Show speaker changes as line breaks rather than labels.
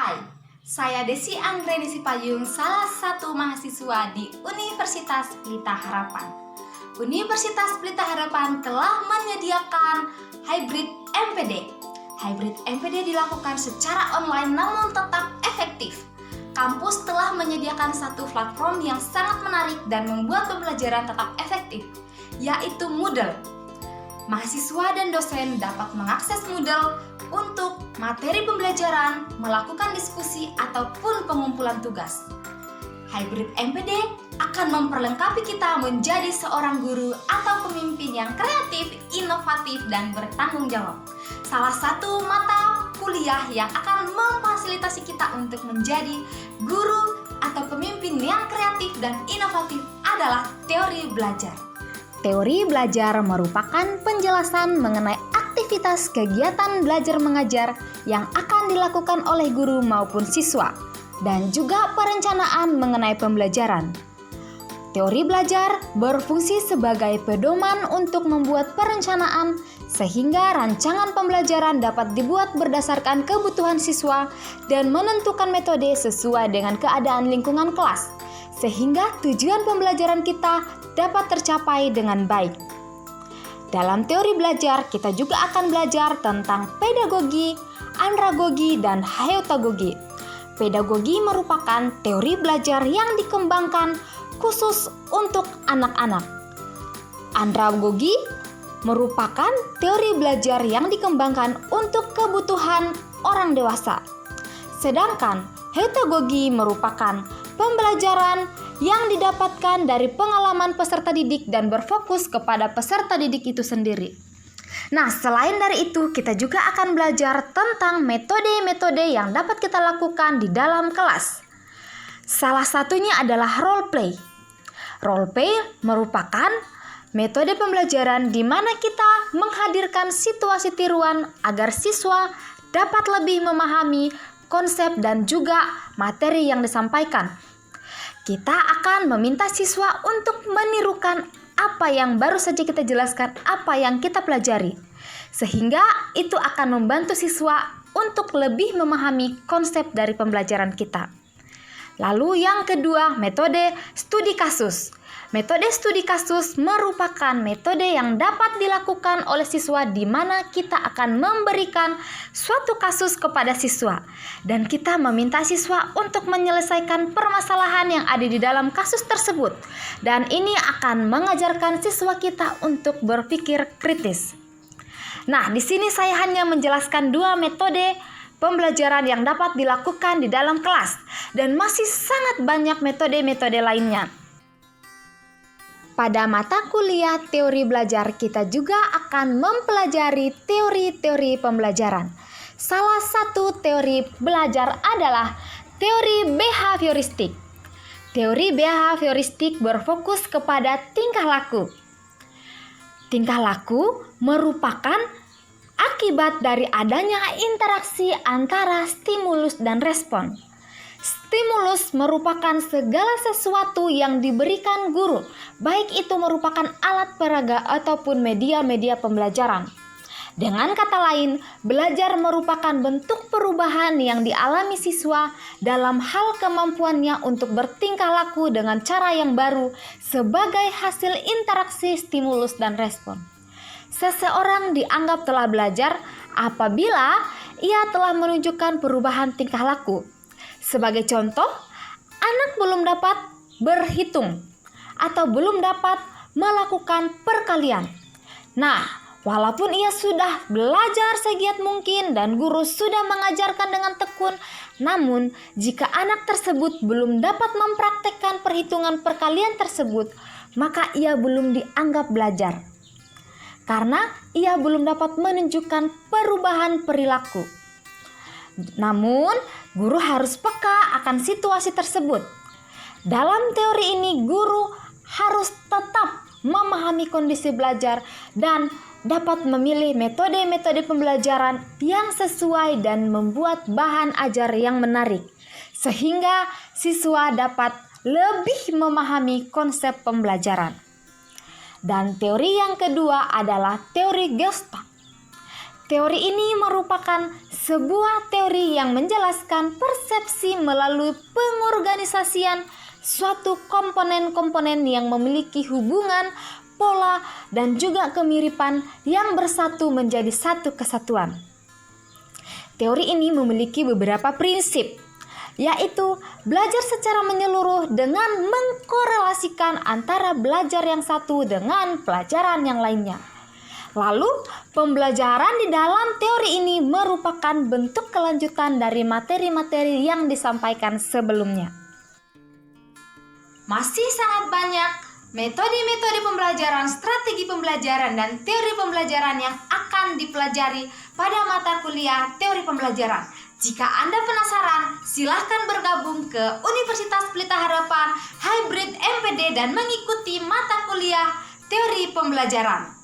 Hai, saya Desi Anggreni Payung, salah satu mahasiswa di Universitas Pelita Harapan. Universitas Pelita Harapan telah menyediakan hybrid MPD. Hybrid MPD dilakukan secara online namun tetap efektif. Kampus telah menyediakan satu platform yang sangat menarik dan membuat pembelajaran tetap efektif, yaitu Moodle. Mahasiswa dan dosen dapat mengakses Moodle untuk materi pembelajaran, melakukan diskusi, ataupun pengumpulan tugas. Hybrid MPD akan memperlengkapi kita menjadi seorang guru atau pemimpin yang kreatif, inovatif, dan bertanggung jawab. Salah satu mata kuliah yang akan memfasilitasi kita untuk menjadi guru atau pemimpin yang kreatif dan inovatif adalah teori belajar.
Teori belajar merupakan penjelasan mengenai aktivitas kegiatan belajar mengajar yang akan dilakukan oleh guru maupun siswa, dan juga perencanaan mengenai pembelajaran. Teori belajar berfungsi sebagai pedoman untuk membuat perencanaan sehingga rancangan pembelajaran dapat dibuat berdasarkan kebutuhan siswa dan menentukan metode sesuai dengan keadaan lingkungan kelas, sehingga tujuan pembelajaran kita dapat tercapai dengan baik. Dalam teori belajar, kita juga akan belajar tentang pedagogi, andragogi, dan heutagogi. Pedagogi merupakan teori belajar yang dikembangkan khusus untuk anak-anak. Andragogi merupakan teori belajar yang dikembangkan untuk kebutuhan orang dewasa. Sedangkan heutagogi merupakan pembelajaran yang didapatkan dari pengalaman peserta didik dan berfokus kepada peserta didik itu sendiri. Nah, selain dari itu, kita juga akan belajar tentang metode-metode yang dapat kita lakukan di dalam kelas. Salah satunya adalah role play. Role play merupakan metode pembelajaran di mana kita menghadirkan situasi tiruan agar siswa dapat lebih memahami konsep dan juga materi yang disampaikan. Kita akan meminta siswa untuk menirukan apa yang baru saja kita jelaskan, apa yang kita pelajari. Sehingga itu akan membantu siswa untuk lebih memahami konsep dari pembelajaran kita. Lalu yang kedua, metode studi kasus. Metode studi kasus merupakan metode yang dapat dilakukan oleh siswa di mana kita akan memberikan suatu kasus kepada siswa dan kita meminta siswa untuk menyelesaikan permasalahan yang ada di dalam kasus tersebut, dan ini akan mengajarkan siswa kita untuk berpikir kritis. Nah, di sini saya hanya menjelaskan dua metode pembelajaran yang dapat dilakukan di dalam kelas dan masih sangat banyak metode-metode lainnya. Pada mata kuliah teori belajar, kita juga akan mempelajari teori-teori pembelajaran. Salah satu teori belajar adalah teori behavioristik. Teori behavioristik berfokus kepada tingkah laku. Tingkah laku merupakan akibat dari adanya interaksi antara stimulus dan respon. Stimulus merupakan segala sesuatu yang diberikan guru, baik itu merupakan alat peraga ataupun media-media pembelajaran. Dengan kata lain, belajar merupakan bentuk perubahan yang dialami siswa dalam hal kemampuannya untuk bertingkah laku dengan cara yang baru sebagai hasil interaksi stimulus dan respon. Seseorang dianggap telah belajar apabila ia telah menunjukkan perubahan tingkah laku. Sebagai contoh, anak belum dapat berhitung atau belum dapat melakukan perkalian. Nah, walaupun ia sudah belajar segiat mungkin dan guru sudah mengajarkan dengan tekun, namun jika anak tersebut belum dapat mempraktekkan perhitungan perkalian tersebut, maka ia belum dianggap belajar. Karena ia belum dapat menunjukkan perubahan perilaku. Namun, guru harus peka akan situasi tersebut. Dalam teori ini, guru harus tetap memahami kondisi belajar dan dapat memilih metode-metode pembelajaran yang sesuai dan membuat bahan ajar yang menarik, sehingga siswa dapat lebih memahami konsep pembelajaran. Dan teori yang kedua adalah teori Gestalt. Teori ini merupakan sebuah teori yang menjelaskan persepsi melalui pengorganisasian suatu komponen-komponen yang memiliki hubungan, pola, dan juga kemiripan yang bersatu menjadi satu kesatuan. Teori ini memiliki beberapa prinsip, yaitu belajar secara menyeluruh dengan mengkorelasikan antara belajar yang satu dengan pelajaran yang lainnya. Lalu, pembelajaran di dalam teori ini merupakan bentuk kelanjutan dari materi-materi yang disampaikan sebelumnya.
Masih sangat banyak metode-metode pembelajaran, strategi pembelajaran, dan teori pembelajaran yang akan dipelajari pada mata kuliah teori pembelajaran. Jika Anda penasaran, silahkan bergabung ke Universitas Pelita Harapan Hybrid MPD dan mengikuti mata kuliah teori pembelajaran.